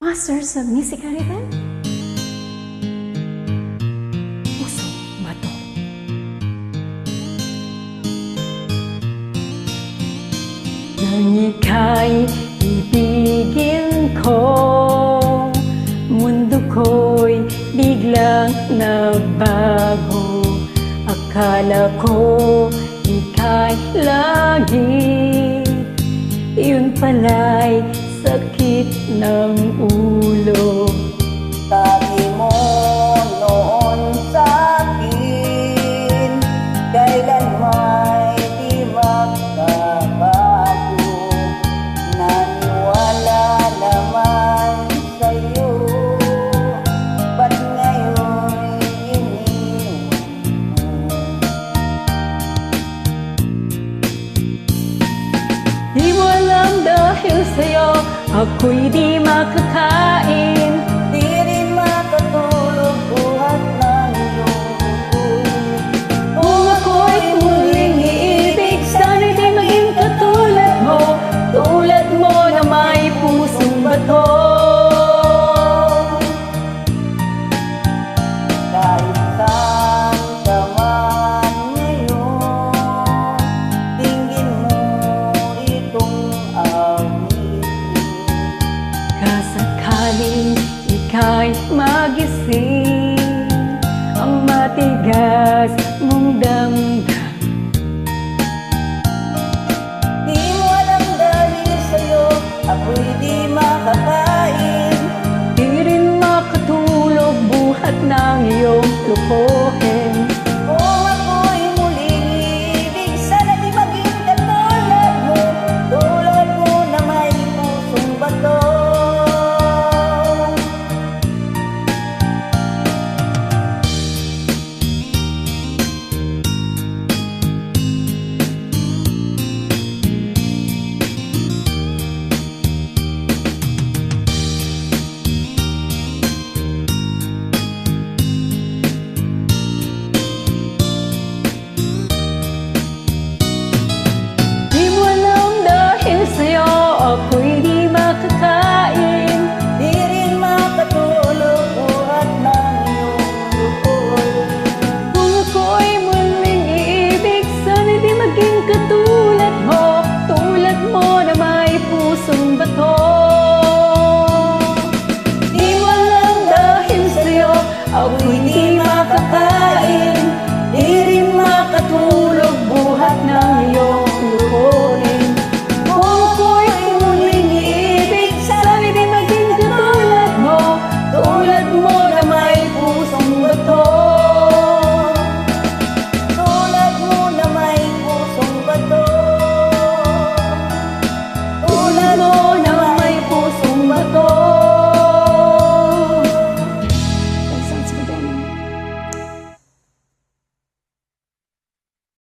Masters of Musicality? Puso ba to? Nang ika'y ibigin ko, mundo ko'y biglang nagbago. Akala ko ika'y lagi, yun pala'y sakit ng ulo. Sabi mo noon sa'kin, kailan may di magbabago. Naniwala naman sa'yo, ba't ngayon iniwan mo? Di mo alam dahil sa'yo ako'y di makakain, Di rin makatulog buhat ng iyong tulog. kung ako'y muling iibig, sana'y di maging katulad mo, tulad mo na may pusong bato. Kahit saan ka man ngayon, tingin mo itong awitin. Kasakaling ika'y magising, ang matigas mong damdam. Di mo alam dahil sa'yo, ako'y di makakain. Di rin makatulog buhat ng iyong lukod.